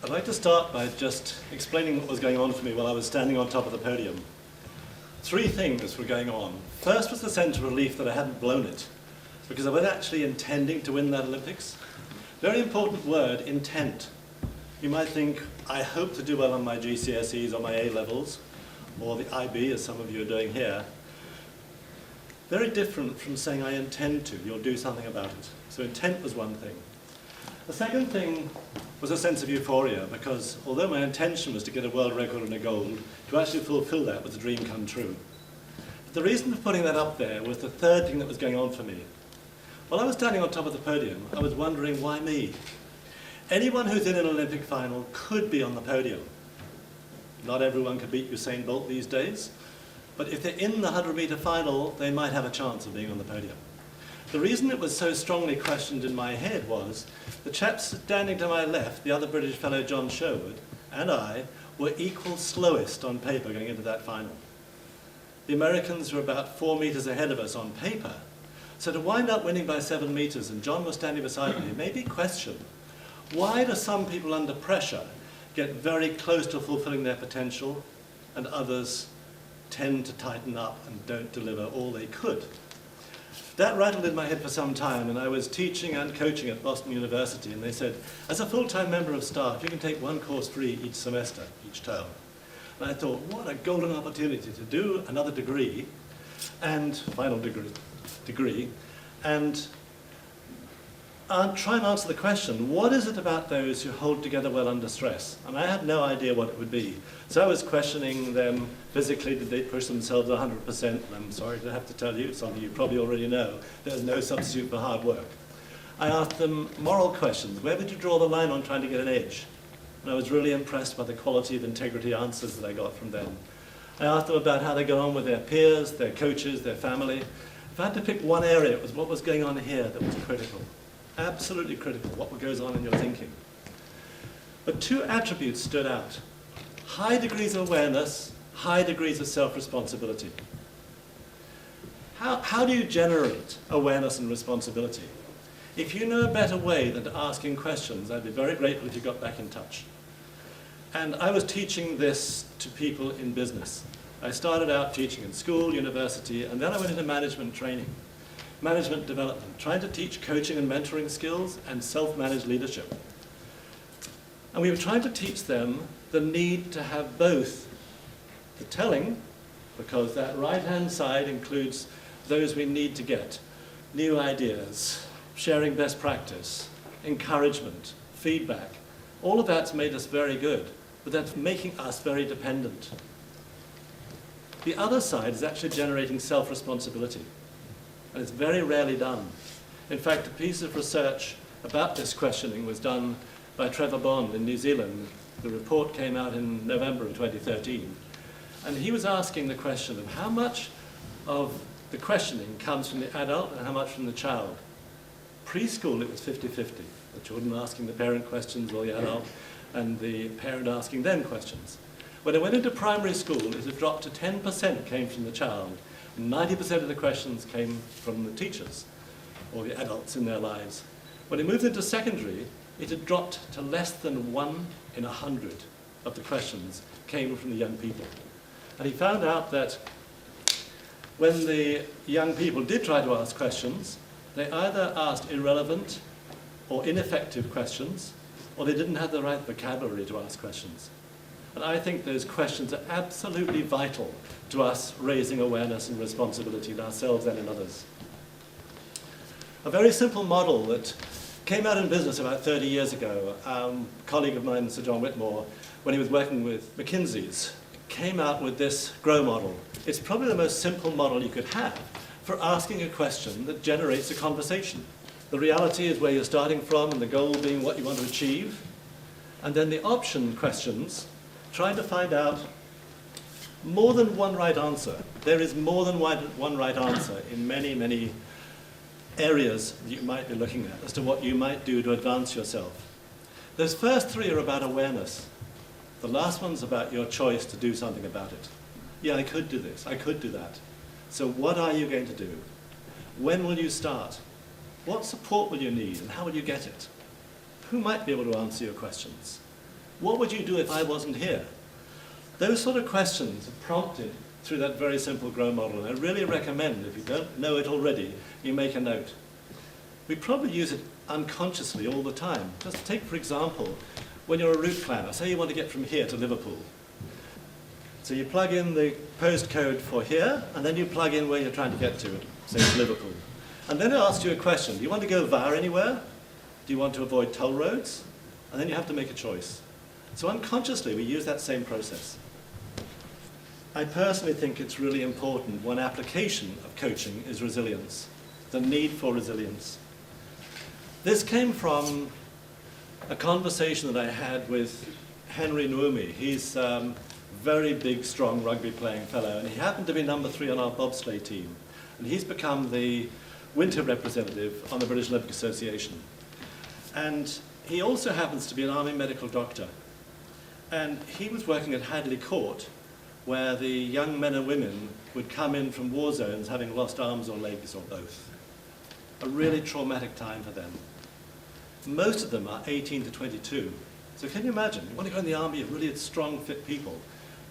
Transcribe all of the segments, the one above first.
I'd like to start by just explaining what was going on for me while I was standing on top of the podium. Three things were going on. First was the sense of relief that I hadn't blown it, because I was actually intending to win that Olympics. Very important word, intent. You might think, I hope to do well on my GCSEs or my A-levels, or the IB, as some of you are doing here. Very different from saying I intend to. You'll do something about it. So intent was one thing. The second thing was a sense of euphoria, because although my intention was to get a world record and a gold, to actually fulfill that was a dream come true. But the reason for putting that up there was the third thing that was going on for me. While I was standing on top of the podium, I was wondering, why me? Anyone who's in an Olympic final could be on the podium. Not everyone could beat Usain Bolt these days, but if they're in the 100-meter final, they might have a chance of being on the podium. The reason it was so strongly questioned in my head was the chap standing to my left, the other British fellow John Sherwood, and I were equal slowest on paper going into that final. The Americans were about 4 meters ahead of us on paper, so to wind up winning by 7 meters and John was standing beside me made me question, why do some people under pressure get very close to fulfilling their potential and others tend to tighten up and don't deliver all they could? That rattled in my head for some time, and I was teaching and coaching at Boston University, and they said, as a full-time member of staff, you can take one course free each semester, each term. And I thought, what a golden opportunity to do another degree, and final degree, and try and answer the question, what is it about those who hold together well under stress? And I had no idea what it would be. So I was questioning them physically, did they push themselves 100%? And I'm sorry to have to tell you, something you probably already know, there's no substitute for hard work. I asked them moral questions. Where would you draw the line on trying to get an edge? And I was really impressed by the quality of integrity answers that I got from them. I asked them about how they got on with their peers, their coaches, their family. If I had to pick one area, it was what was going on here that was critical. Absolutely critical, what goes on in your thinking. But two attributes stood out. High degrees of awareness, high degrees of self-responsibility. How do you generate awareness and responsibility? If you know a better way than to asking questions, I'd be very grateful if you got back in touch. And I was teaching this to people in business. I started out teaching in school, university, and then I went into management training. Management development, trying to teach coaching and mentoring skills and self-managed leadership. And we were trying to teach them the need to have both the telling, because that right-hand side includes those we need to get, new ideas, sharing best practice, encouragement, feedback. All of that's made us very good, but that's making us very dependent. The other side is actually generating self-responsibility. And it's very rarely done. In fact, a piece of research about this questioning was done by Trevor Bond in New Zealand. The report came out in November of 2013. And he was asking the question of how much of the questioning comes from the adult and how much from the child. Preschool, it was 50-50. The children asking the parent questions or the adult, and the parent asking them questions. When it went into primary school, it had dropped to 10% came from the child. 90% of the questions came from the teachers or the adults in their lives. When it moved into secondary, it had dropped to less than 1 in 100 of the questions came from the young people. And he found out that when the young people did try to ask questions, they either asked irrelevant or ineffective questions, or they didn't have the right vocabulary to ask questions. And I think those questions are absolutely vital to us raising awareness and responsibility in ourselves and in others. A very simple model that came out in business about 30 years ago, a colleague of mine, Sir John Whitmore, when he was working with McKinsey's, came out with this GROW model. It's probably the most simple model you could have for asking a question that generates a conversation. The reality is where you're starting from and the goal being what you want to achieve. And then the option questions, trying to find out more than one right answer. There is more than one right answer in many, many areas that you might be looking at as to what you might do to advance yourself. Those first three are about awareness. The last one's about your choice to do something about it. Yeah, I could do this, I could do that. So what are you going to do? When will you start? What support will you need and how will you get it? Who might be able to answer your questions? What would you do if I wasn't here? Those sort of questions are prompted through that very simple GROW model, and I really recommend, if you don't know it already, you make a note. We probably use it unconsciously all the time. Just take, for example, when you're a route planner, say you want to get from here to Liverpool. So you plug in the postcode for here, and then you plug in where you're trying to get to, say it's Liverpool. And then it asks you a question. Do you want to go via anywhere? Do you want to avoid toll roads? And then you have to make a choice. So unconsciously, we use that same process. I personally think it's really important. One application of coaching is resilience, the need for resilience. This came from a conversation that I had with Hemery. He's a very big, strong rugby-playing fellow, and he happened to be number 3 on our bobsleigh team. And he's become the winter representative on the British Olympic Association. And he also happens to be an army medical doctor. And he was working at Hadley Court, where the young men and women would come in from war zones having lost arms or legs or both. A really traumatic time for them. Most of them are 18 to 22. So can you imagine? You want to go in the army of really strong, fit people,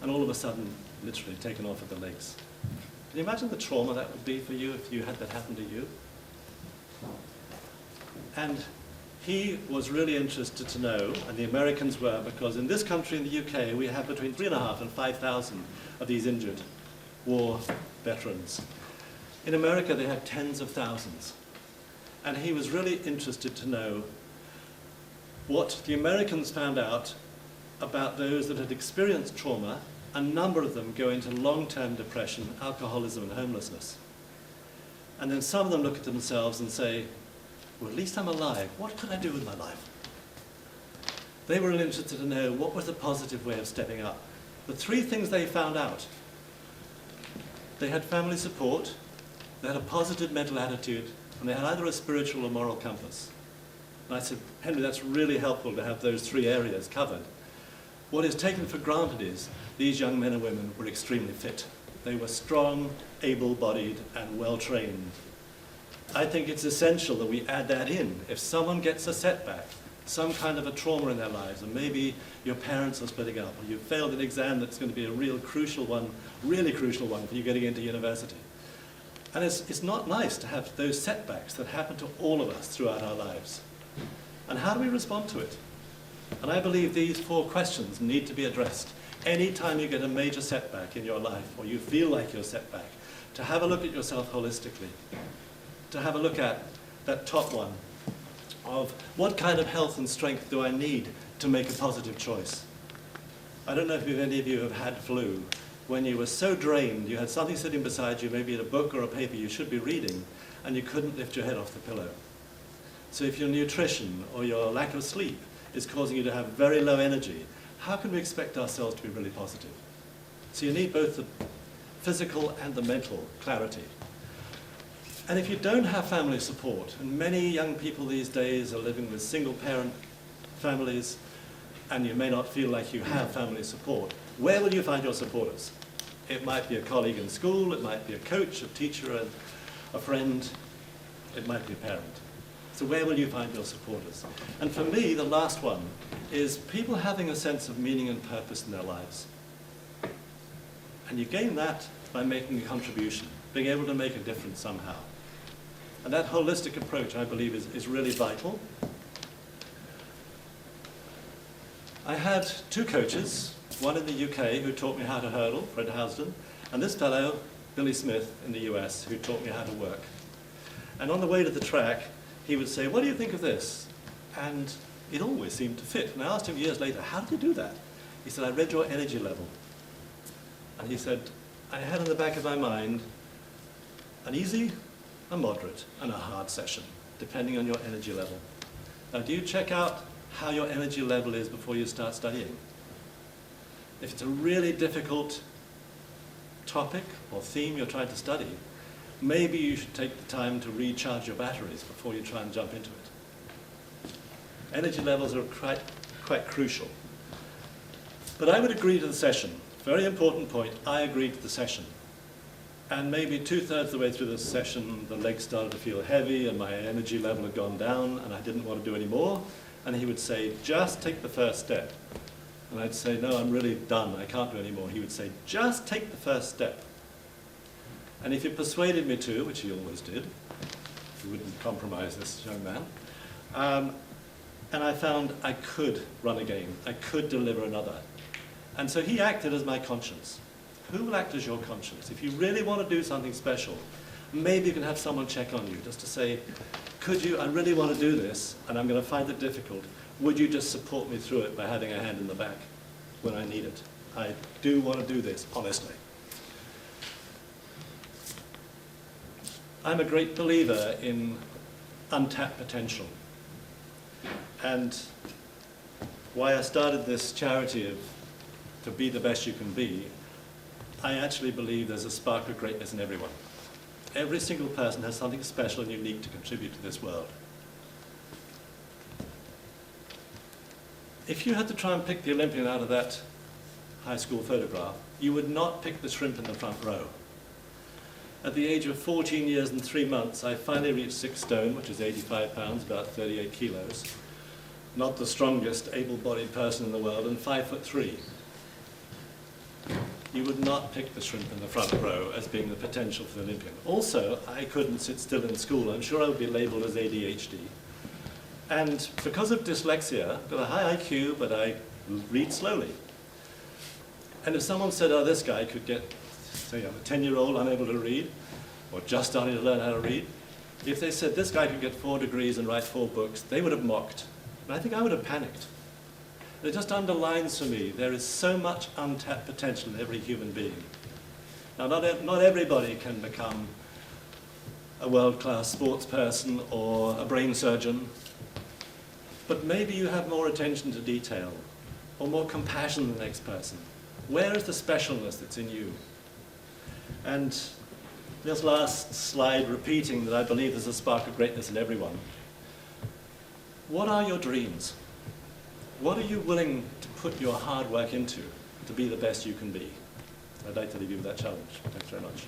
and all of a sudden, literally taken off at the legs. Can you imagine the trauma that would be for you if you had that happen to you? And he was really interested to know, and the Americans were, because in this country, in the UK, we have between 3,500 and 5,000 of these injured war veterans. In America, they have tens of thousands. And he was really interested to know what the Americans found out about those that had experienced trauma. A number of them go into long-term depression, alcoholism, and homelessness. And then some of them look at themselves and say, well, at least I'm alive. What could I do with my life? They were really interested to know what was the positive way of stepping up. The 3 things they found out: they had family support, they had a positive mental attitude, and they had either a spiritual or moral compass. And I said, Henry, that's really helpful to have those 3 areas covered. What is taken for granted is these young men and women were extremely fit. They were strong, able-bodied, and well-trained. I think it's essential that we add that in. If someone gets a setback, some kind of a trauma in their lives, and maybe your parents are splitting up, or you failed an exam that's going to be a really crucial one for you getting into university. And it's not nice to have those setbacks that happen to all of us throughout our lives. And how do we respond to it? And I believe these 4 questions need to be addressed. Anytime you get a major setback in your life, or you feel like you're set back, to have a look at yourself holistically. To have a look at that top one of what kind of health and strength do I need to make a positive choice. I don't know if any of you have had flu, when you were so drained, you had something sitting beside you, maybe a book or a paper you should be reading, and you couldn't lift your head off the pillow. So if your nutrition or your lack of sleep is causing you to have very low energy, how can we expect ourselves to be really positive? So you need both the physical and the mental clarity. And if you don't have family support, and many young people these days are living with single-parent families, and you may not feel like you have family support, where will you find your supporters? It might be a colleague in school, it might be a coach, a teacher, a friend, it might be a parent. So where will you find your supporters? And for me, the last one is people having a sense of meaning and purpose in their lives. And you gain that by making a contribution, being able to make a difference somehow. And that holistic approach, I believe, is really vital. I had 2 coaches, one in the UK who taught me how to hurdle, Fred Housden, and this fellow, Billy Smith, in the US, who taught me how to work. And on the way to the track, he would say, what do you think of this? And it always seemed to fit. And I asked him years later, how did you do that? He said, I read your energy level. And he said, I had in the back of my mind an easy, a moderate, and a hard session, depending on your energy level. Now, do you check out how your energy level is before you start studying? If it's a really difficult topic or theme you're trying to study, maybe you should take the time to recharge your batteries before you try and jump into it. Energy levels are quite crucial. But I would agree to the session. Very important point, I agreed to the session. And maybe 2/3 of the way through the session, the legs started to feel heavy and my energy level had gone down and I didn't want to do any more. And he would say, just take the first step. And I'd say, no, I'm really done, I can't do any more. He would say, just take the first step. And if he persuaded me to, which he always did, he wouldn't compromise this young man, and I found I could run a game, I could deliver another. And so he acted as my conscience. Who will act as your conscience? If you really want to do something special, maybe you can have someone check on you, just to say, could you, I really want to do this, and I'm going to find it difficult. Would you just support me through it by having a hand in the back when I need it? I do want to do this, honestly. I'm a great believer in untapped potential. And why I started this charity of to be the best you can be, I actually believe there's a spark of greatness in everyone. Every single person has something special and unique to contribute to this world. If you had to try and pick the Olympian out of that high school photograph, you would not pick the shrimp in the front row. At the age of 14 years and 3 months, I finally reached 6 stone, which is 85 pounds, about 38 kilos. Not the strongest able-bodied person in the world, and 5'3". You would not pick the shrimp in the front row as being the potential for the Olympian. Also, I couldn't sit still in school. I'm sure I would be labeled as ADHD. And because of dyslexia, I've got a high IQ, but I read slowly. And if someone said, oh, this guy could get, say, I'm a 10-year-old unable to read, or just starting to learn how to read, if they said this guy could get 4 degrees and write 4 books, they would have mocked. And I think I would have panicked. And it just underlines for me, there is so much untapped potential in every human being. Now, not everybody can become a world-class sports person or a brain surgeon, but maybe you have more attention to detail or more compassion than the next person. Where is the specialness that's in you? And this last slide repeating that I believe there's a spark of greatness in everyone. What are your dreams? What are you willing to put your hard work into to be the best you can be? I'd like to leave you with that challenge. Thanks very much.